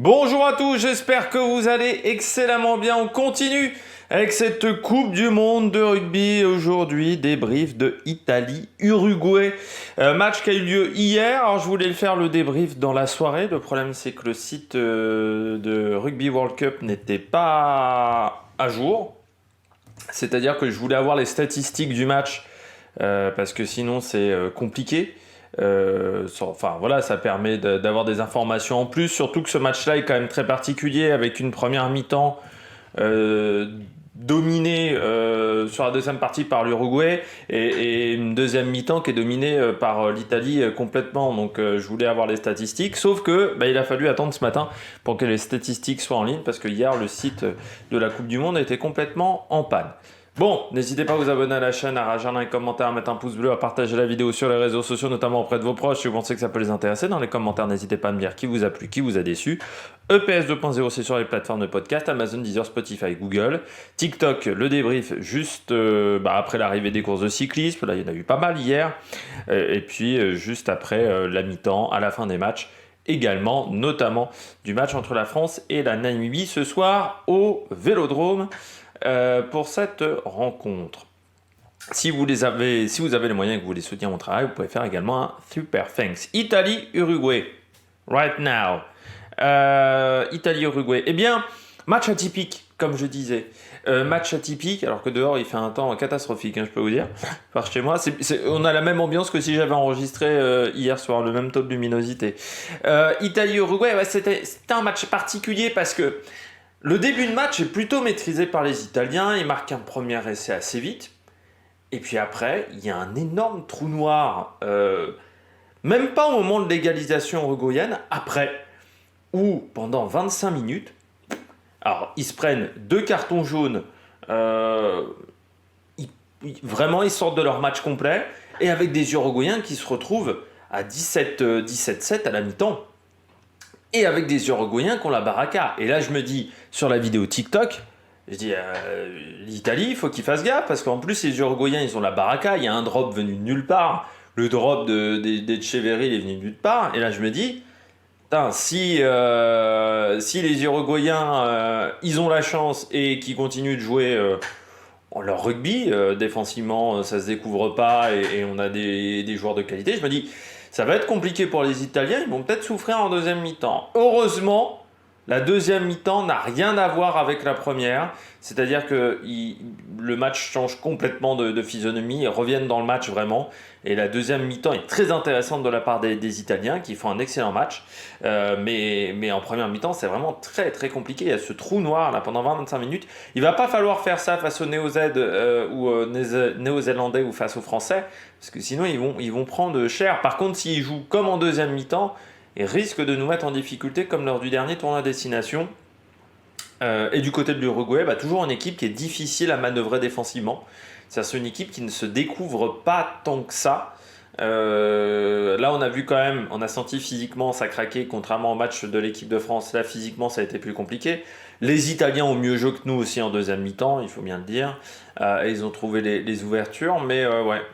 Bonjour à tous, j'espère que vous allez excellemment bien. On continue avec cette Coupe du Monde de rugby. Aujourd'hui, débrief de Italie-Uruguay. Match qui a eu lieu hier. Alors, je voulais le faire le débrief dans la soirée. Le problème, c'est que le site de Rugby World Cup n'était pas à jour. C'est-à-dire que je voulais avoir les statistiques du match parce que sinon, c'est compliqué. Ça permet d'avoir des informations en plus, surtout que ce match-là est quand même très particulier avec une première mi-temps dominée sur la deuxième partie par l'Uruguay et une deuxième mi-temps qui est dominée par l'Italie complètement. Donc je voulais avoir les statistiques, sauf que il a fallu attendre ce matin pour que les statistiques soient en ligne parce que hier le site de la Coupe du Monde était complètement en panne. Bon, n'hésitez pas à vous abonner à la chaîne, à rager un commentaire, à mettre un pouce bleu, à partager la vidéo sur les réseaux sociaux, notamment auprès de vos proches si vous pensez que ça peut les intéresser. Dans les commentaires, n'hésitez pas à me dire qui vous a plu, qui vous a déçu. EPS 2.0, c'est sur les plateformes de podcast, Amazon, Deezer, Spotify, Google. TikTok, le débrief juste après l'arrivée des courses de cyclisme. Là, il y en a eu pas mal hier. Et puis, juste après la mi-temps, à la fin des matchs. Également, notamment du match entre la France et la Namibie ce soir au Vélodrome. Pour cette rencontre. Si vous avez les moyens et que vous voulez soutenir mon travail, vous pouvez faire également un super thanks. Italie-Uruguay, right now. Italie-Uruguay. Eh bien, match atypique, comme je disais. Match atypique, alors que dehors il fait un temps catastrophique, je peux vous dire. Par chez moi, on a la même ambiance que si j'avais enregistré hier soir, le même taux de luminosité. Italie-Uruguay, c'était un match particulier parce que le début de match est plutôt maîtrisé par les Italiens. Ils marquent un premier essai assez vite. Et puis après, il y a un énorme trou noir. Même pas au moment de l'égalisation uruguayenne. Après, où pendant 25 minutes, alors ils se prennent 2 cartons jaunes. Vraiment, ils sortent de leur match complet. Et avec des Uruguayens qui se retrouvent à 17-7 à la mi-temps. Et avec des Uruguayens qui ont la baraka. Et là, je me dis, sur la vidéo TikTok, je dis, l'Italie, il faut qu'ils fassent gaffe, parce qu'en plus, les Uruguayens, ils ont la baraka, il y a un drop venu de nulle part, le drop d'Etcheverry, il est venu de nulle part, et là, je me dis, si les Uruguayens, ils ont la chance et qu'ils continuent de jouer leur rugby, défensivement, ça se découvre pas, et on a des joueurs de qualité, je me dis, ça va être compliqué pour les Italiens, ils vont peut-être souffrir en deuxième mi-temps. Heureusement, la deuxième mi-temps n'a rien à voir avec la première, c'est-à-dire que le match change complètement de physionomie, ils reviennent dans le match vraiment, et la deuxième mi-temps est très intéressante de la part des Italiens qui font un excellent match, mais en première mi-temps c'est vraiment très très compliqué, il y a ce trou noir là pendant 20-25 minutes, il va pas falloir faire ça face aux Néo-Zélandais ou face aux Français, parce que sinon ils vont prendre cher. Par contre, s'ils jouent comme en deuxième mi-temps, ils risquent de nous mettre en difficulté comme lors du dernier tournoi à destination. Et du côté de l'Uruguay, toujours une équipe qui est difficile à manœuvrer défensivement. C'est une équipe qui ne se découvre pas tant que ça. Là, on a vu quand même, on a senti physiquement ça craquer, contrairement au match de l'équipe de France. Là, physiquement, ça a été plus compliqué. Les Italiens ont mieux joué que nous aussi en deuxième mi-temps, il faut bien le dire. Et ils ont trouvé les ouvertures, mais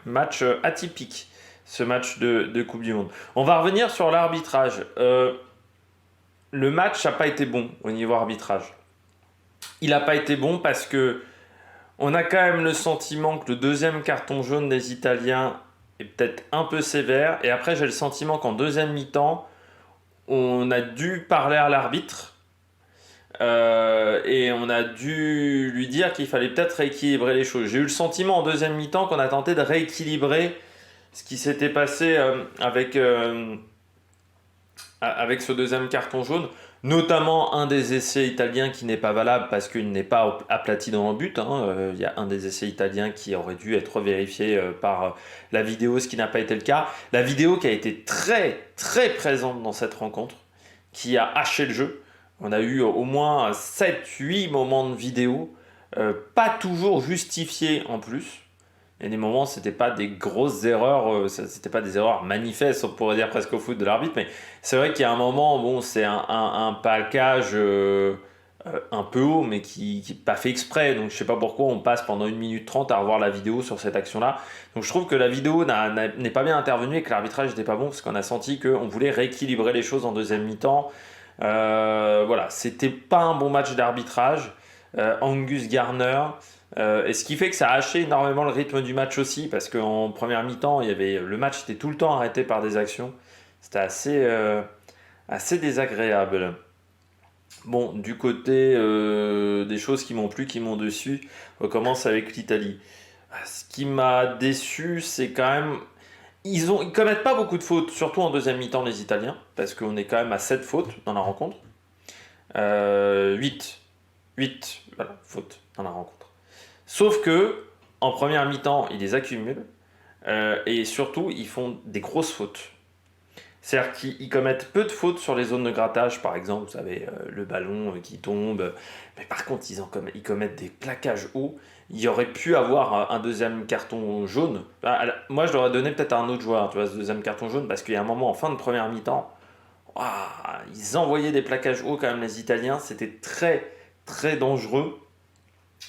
match atypique, ce match de Coupe du Monde. On va revenir sur l'arbitrage. Le match n'a pas été bon au niveau arbitrage. Il n'a pas été bon parce que on a quand même le sentiment que le deuxième carton jaune des Italiens est peut-être un peu sévère. Et après, j'ai le sentiment qu'en deuxième mi-temps, on a dû parler à l'arbitre. Et on a dû lui dire qu'il fallait peut-être rééquilibrer les choses. J'ai eu le sentiment en deuxième mi-temps qu'on a tenté de rééquilibrer ce qui s'était passé avec ce deuxième carton jaune, notamment un des essais italiens qui n'est pas valable parce qu'il n'est pas aplati dans le but. Il y a un des essais italiens qui aurait dû être vérifié par la vidéo, ce qui n'a pas été le cas. La vidéo qui a été très très présente dans cette rencontre, qui a haché le jeu. On a eu au moins 7-8 moments de vidéo, pas toujours justifiés en plus. Il y a des moments, c'était pas des grosses erreurs, c'était pas des erreurs manifestes, on pourrait dire presque au foot de l'arbitre, mais c'est vrai qu'il y a un moment, c'est un plaquage un peu haut, mais qui n'est pas fait exprès. Donc je sais pas pourquoi on passe pendant 1 minute 30 à revoir la vidéo sur cette action-là. Donc je trouve que la vidéo n'est pas bien intervenue et que l'arbitrage n'était pas bon, parce qu'on a senti qu'on voulait rééquilibrer les choses en deuxième mi-temps. Voilà, c'était pas un bon match d'arbitrage. Angus Garner. Et ce qui fait que ça a haché énormément le rythme du match aussi, parce qu'en première mi-temps, le match était tout le temps arrêté par des actions. C'était assez désagréable. Bon, du côté des choses qui m'ont plu, qui m'ont déçu, on commence avec l'Italie. Ce qui m'a déçu, c'est quand même. Ils commettent pas beaucoup de fautes, surtout en deuxième mi-temps, les Italiens, parce qu'on est quand même à 7 fautes dans la rencontre. 8. 8, voilà, fautes dans la rencontre. Sauf que, en première mi-temps, ils les accumulent, et surtout, ils font des grosses fautes. C'est-à-dire qu'ils commettent peu de fautes sur les zones de grattage, par exemple, vous savez, le ballon qui tombe. Mais par contre, ils commettent des plaquages hauts. Il y aurait pu avoir un deuxième carton jaune. Moi, je leur ai donné peut-être à un autre joueur, tu vois, ce deuxième carton jaune, parce qu'il y a un moment en fin de première mi-temps, ouah, ils envoyaient des plaquages hauts quand même, les Italiens. C'était très, très dangereux.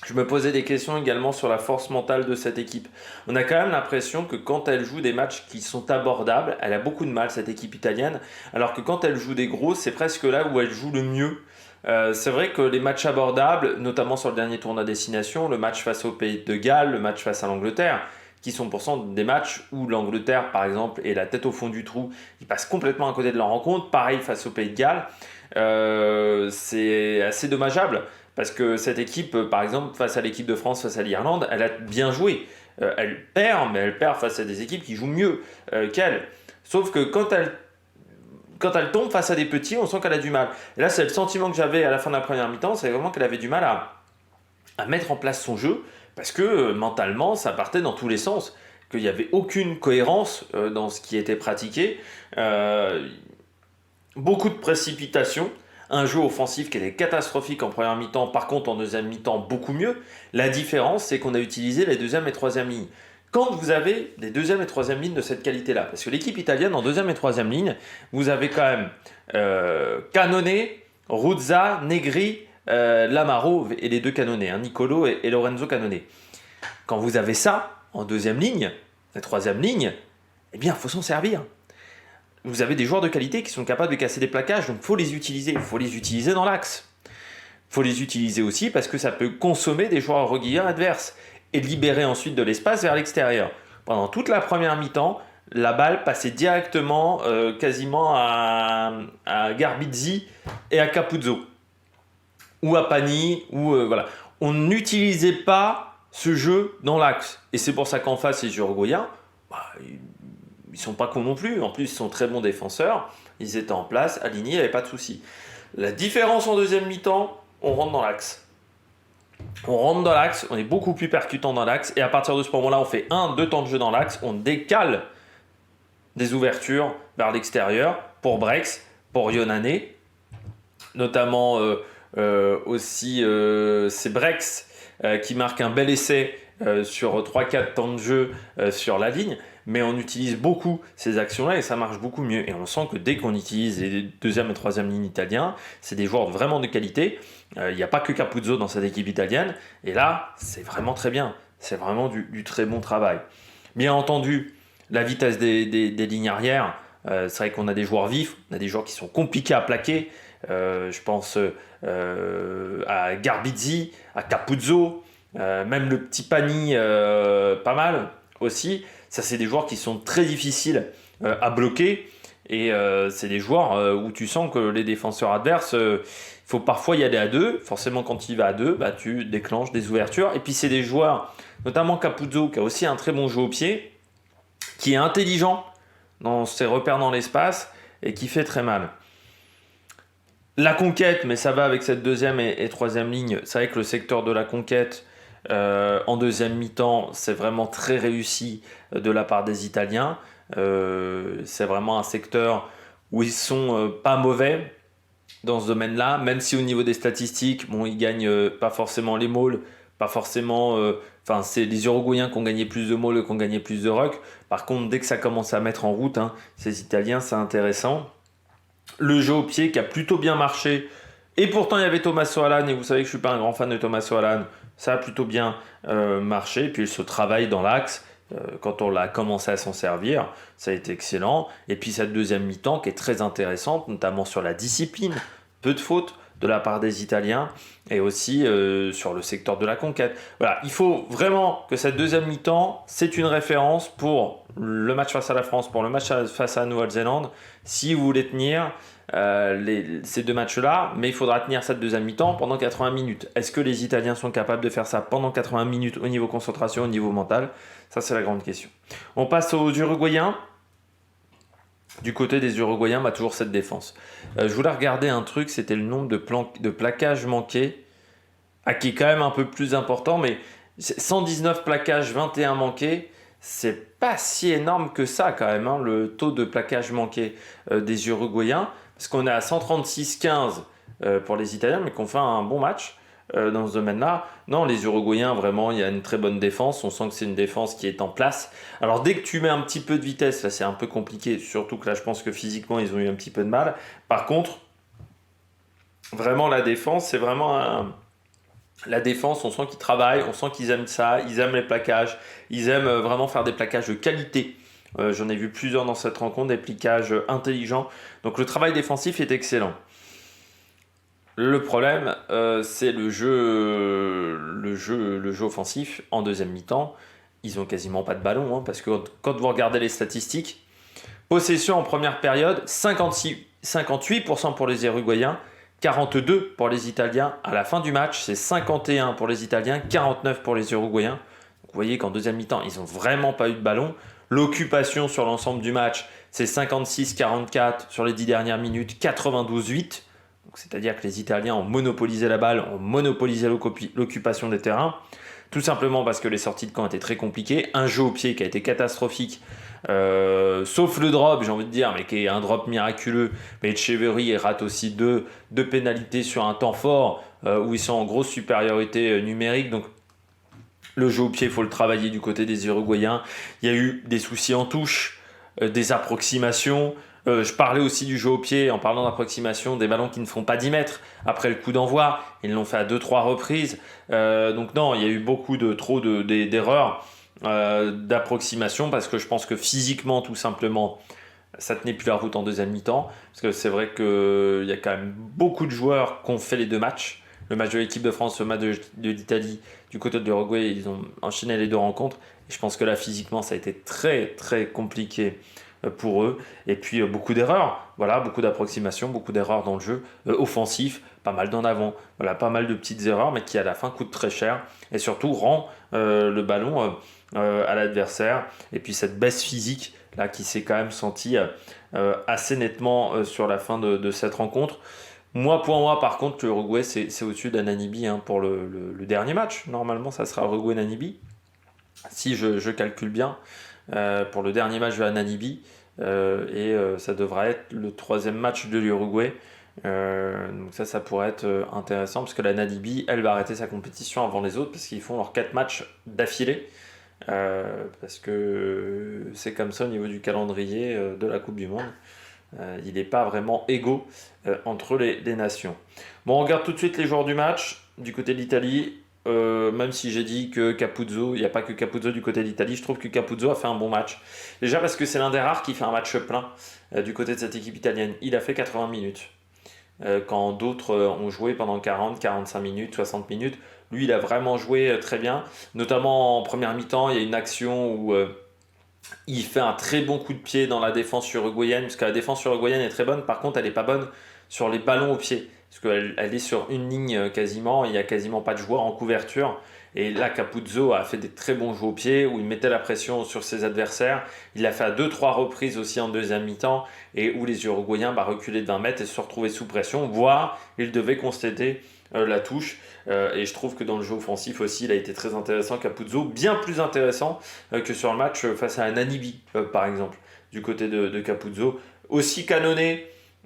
Je me posais des questions également sur la force mentale de cette équipe. On a quand même l'impression que quand elle joue des matchs qui sont abordables, elle a beaucoup de mal, cette équipe italienne, alors que quand elle joue des gros, c'est presque là où elle joue le mieux. C'est vrai que les matchs abordables, notamment sur le dernier tournoi destination, le match face au Pays de Galles, le match face à l'Angleterre, qui sont pourtant des matchs où l'Angleterre, par exemple, est la tête au fond du trou, ils passent complètement à côté de leur rencontre, pareil face au Pays de Galles, c'est assez dommageable. Parce que cette équipe, par exemple, face à l'équipe de France, face à l'Irlande, elle a bien joué. Elle perd, mais elle perd face à des équipes qui jouent mieux qu'elle. Sauf que quand elle tombe face à des petits, on sent qu'elle a du mal. Et là, c'est le sentiment que j'avais à la fin de la première mi-temps, c'est vraiment qu'elle avait du mal à mettre en place son jeu, parce que mentalement, ça partait dans tous les sens, qu'il n'y avait aucune cohérence dans ce qui était pratiqué. Beaucoup de précipitation, un jeu offensif qui était catastrophique en première mi-temps, par contre en deuxième mi-temps beaucoup mieux. La différence, c'est qu'on a utilisé les deuxième et troisième lignes. Quand vous avez des deuxième et troisième lignes de cette qualité-là, parce que l'équipe italienne en deuxième et troisième ligne, vous avez quand même Canone, Ruzza, Negri, Lamaro et les deux Canone, Nicolo et Lorenzo Canone. Quand vous avez ça en deuxième ligne, la troisième ligne, eh bien il faut s'en servir. Vous avez des joueurs de qualité qui sont capables de casser des plaquages, donc il faut les utiliser. Il faut les utiliser dans l'axe. Il faut les utiliser aussi parce que ça peut consommer des joueurs reguilleurs adverses et libérer ensuite de l'espace vers l'extérieur. Pendant toute la première mi-temps, la balle passait directement quasiment à Garbizzi et à Capuzzo. Ou à Pani, voilà. On n'utilisait pas ce jeu dans l'axe. Et c'est pour ça qu'en face, les Uruguayens, ils sont pas cons non plus. En plus, ils sont très bons défenseurs. Ils étaient en place, alignés, il n'y avait pas de souci. La différence en deuxième mi-temps, on rentre dans l'axe. On rentre dans l'axe, on est beaucoup plus percutant dans l'axe. Et à partir de ce moment-là, on fait 2 temps de jeu dans l'axe. On décale des ouvertures vers l'extérieur pour Brex, pour Yonane. Notamment aussi, c'est Brex qui marque un bel essai sur 3-4 temps de jeu sur la ligne. Mais on utilise beaucoup ces actions-là et ça marche beaucoup mieux. Et on sent que dès qu'on utilise les deuxième et troisième lignes italiens, c'est des joueurs vraiment de qualité. Il n'y a pas que Capuzzo dans cette équipe italienne. Et là, c'est vraiment très bien. C'est vraiment du très bon travail. Bien entendu, la vitesse des lignes arrière, c'est vrai qu'on a des joueurs vifs, on a des joueurs qui sont compliqués à plaquer. Je pense à Garbizzi, à Capuzzo, même le petit Pani, pas mal aussi. Ça, c'est des joueurs qui sont très difficiles à bloquer. Et c'est des joueurs où tu sens que les défenseurs adverses, il faut parfois y aller à deux. Forcément, quand il va à deux, tu déclenches des ouvertures. Et puis, c'est des joueurs, notamment Capuzzo, qui a aussi un très bon jeu au pied, qui est intelligent dans ses repères dans l'espace et qui fait très mal. La conquête, mais ça va avec cette deuxième et troisième ligne. C'est vrai que le secteur de la conquête, en deuxième mi-temps, c'est vraiment très réussi de la part des Italiens. C'est vraiment un secteur où ils sont pas mauvais dans ce domaine-là, même si au niveau des statistiques, ils gagnent pas forcément les mauls, pas forcément. C'est les Uruguayens qui ont gagné plus de mauls et qui ont gagné plus de rucks. Par contre, dès que ça commence à mettre en route, ces Italiens, c'est intéressant. Le jeu au pied qui a plutôt bien marché. Et pourtant, il y avait Tommaso Alan, et vous savez que je ne suis pas un grand fan de Tommaso Alan. Ça a plutôt bien marché. Et puis, ce travail dans l'axe, quand on l'a commencé à s'en servir, ça a été excellent. Et puis, cette deuxième mi-temps qui est très intéressante, notamment sur la discipline peu de fautes de la part des Italiens et aussi sur le secteur de la conquête. Voilà, il faut vraiment que cette deuxième mi-temps, c'est une référence pour le match face à la France, pour le match face à la Nouvelle-Zélande. Si vous voulez tenir ces deux matchs-là, mais il faudra tenir cette deuxième mi-temps pendant 80 minutes. Est-ce que les Italiens sont capables de faire ça pendant 80 minutes au niveau concentration, au niveau mental? Ça, c'est la grande question. On passe aux Uruguayens. Du côté des Uruguayens, toujours cette défense. Je voulais regarder un truc, c'était le nombre de plaquages manqués, qui est quand même un peu plus important, mais 119 plaquages, 21 manqués, c'est pas si énorme que ça quand même, hein, le taux de plaquage manqué des Uruguayens, parce qu'on est à 136-15 pour les Italiens, mais qu'on fait un bon match dans ce domaine-là. Non, les Uruguayens, vraiment, il y a une très bonne défense. On sent que c'est une défense qui est en place. Alors, dès que tu mets un petit peu de vitesse, là, c'est un peu compliqué. Surtout que là, je pense que physiquement, ils ont eu un petit peu de mal. Par contre, vraiment, la défense, c'est vraiment la défense, on sent qu'ils travaillent, on sent qu'ils aiment ça, ils aiment les plaquages, ils aiment vraiment faire des plaquages de qualité. J'en ai vu plusieurs dans cette rencontre, des plaquages intelligents. Donc, le travail défensif est excellent. Le problème, c'est le jeu offensif en deuxième mi-temps. Ils ont quasiment pas de ballon, hein, parce que quand vous regardez les statistiques, possession en première période, 58% pour les Uruguayens, 42% pour les Italiens. À la fin du match, c'est 51% pour les Italiens, 49% pour les Uruguayens. Donc, vous voyez qu'en deuxième mi-temps, ils n'ont vraiment pas eu de ballon. L'occupation sur l'ensemble du match, c'est 56-44 sur les 10 dernières minutes, 92-8. C'est-à-dire que les Italiens ont monopolisé la balle, ont monopolisé l'occupation des terrains, tout simplement parce que les sorties de camp étaient très compliquées. Un jeu au pied qui a été catastrophique, sauf le drop, j'ai envie de dire, mais qui est un drop miraculeux. Mais Etcheverry rate aussi deux pénalités sur un temps fort, où ils sont en grosse supériorité numérique. Donc le jeu au pied, il faut le travailler du côté des Uruguayens. Il y a eu des soucis en touche, des approximations. Je parlais aussi du jeu au pied en parlant d'approximation, des ballons qui ne font pas 10 mètres après le coup d'envoi. Ils l'ont fait à 2-3 reprises. Donc non, il y a eu beaucoup d'erreurs d'approximation parce que je pense que physiquement, tout simplement, ça tenait plus la route en deuxième mi-temps. Parce que c'est vrai qu'il y a quand même beaucoup de joueurs qui ont fait les deux matchs. Le match de l'équipe de France, le match de l'Italie, du côté de l'Uruguay, ils ont enchaîné les deux rencontres. Et je pense que là, physiquement, ça a été très, très compliqué pour eux. Et puis beaucoup d'erreurs, voilà, beaucoup d'approximations, beaucoup d'erreurs dans le jeu offensif, pas mal d'en avant, voilà, pas mal de petites erreurs, mais qui à la fin coûtent très cher et surtout rend le ballon à l'adversaire. Et puis cette baisse physique là qui s'est quand même sentie assez nettement sur la fin de cette rencontre. Pour moi, par contre, l'Uruguay, c'est au-dessus d'Ananibi hein, pour le dernier match. Normalement, ça sera Uruguay-Namibi. Si je calcule bien, pour le dernier match de Ananibi. Ça devra être le troisième match de l'Uruguay. Donc ça pourrait être intéressant parce que la Namibi, elle va arrêter sa compétition avant les autres parce qu'ils font leurs 4 matchs d'affilée. Parce que c'est comme ça au niveau du calendrier de la Coupe du Monde. Il n'est pas vraiment égaux entre les nations. Bon, on regarde tout de suite les joueurs du match. Du côté de l'Italie, même si j'ai dit que Capuzzo, il n'y a pas que Capuzzo du côté de l'Italie, je trouve que Capuzzo a fait un bon match. Déjà parce que c'est l'un des rares qui fait un match plein du côté de cette équipe italienne. Il a fait 80 minutes. Quand d'autres ont joué pendant 40, 45 minutes, 60 minutes. Lui, il a vraiment joué très bien. Notamment en première mi-temps, il y a une action où il fait un très bon coup de pied dans la défense uruguayenne, parce que la défense uruguayenne est très bonne, par contre elle n'est pas bonne sur les ballons au pied, parce qu'elle est sur une ligne quasiment, il n'y a quasiment pas de joueurs en couverture, et là Capuzzo a fait des très bons jeux au pied, où il mettait la pression sur ses adversaires, il l'a fait à 2-3 reprises aussi en deuxième mi-temps, et où les Uruguayens reculaient de 20 mètres et se retrouvaient sous pression, voire ils devaient constater la touche. Et je trouve que dans le jeu offensif aussi, il a été très intéressant, Capuzzo, bien plus intéressant que sur le match face à Nanibi, par exemple, du côté de Capuzzo. Aussi Canone,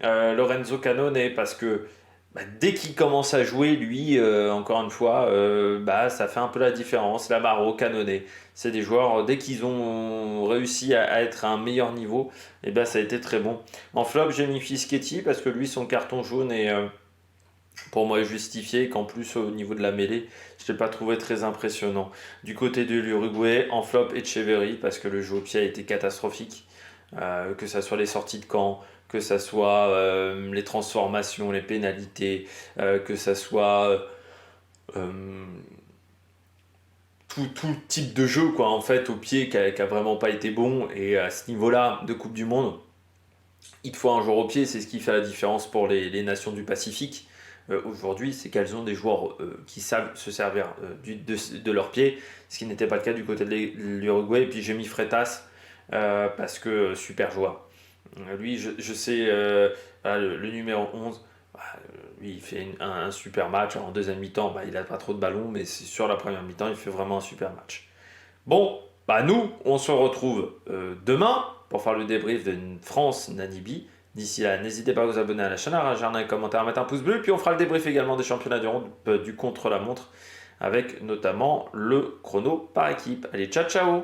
Lorenzo Canone, parce que dès qu'il commence à jouer, lui, encore une fois, ça fait un peu la différence. Lamaro, Canone, c'est des joueurs, dès qu'ils ont réussi à être à un meilleur niveau, ça a été très bon. En flop, j'ai mis Fischetti, parce que lui, son carton jaune est... pour moi justifié, qu'en plus au niveau de la mêlée, je ne l'ai pas trouvé très impressionnant. Du côté de l'Uruguay, en flop Etcheverry, parce que le jeu au pied a été catastrophique. que ça soit les sorties de camp, que ça soit les transformations, les pénalités, que ça soit euh, tout type de jeu quoi en fait au pied qui a vraiment pas été bon et à ce niveau-là de Coupe du Monde, il te faut un joueur au pied, c'est ce qui fait la différence pour les nations du Pacifique. Aujourd'hui, c'est qu'elles ont des joueurs qui savent se servir de leurs pieds, ce qui n'était pas le cas du côté de l'Uruguay. Et puis j'ai mis Freitas parce que super joueur. Lui, je sais, voilà, le numéro 11, bah, lui, il fait un super match. En deuxième mi-temps, bah, il n'a pas trop de ballons, mais sur la première mi-temps, il fait vraiment un super match. Bon, bah nous, on se retrouve demain pour faire le débrief de France-Namibie. D'ici là, n'hésitez pas à vous abonner à la chaîne, à réagir dans les commentaires, à mettre un pouce bleu. Puis on fera le débrief également des championnats du monde du contre-la-montre avec notamment le chrono par équipe. Allez, ciao ciao!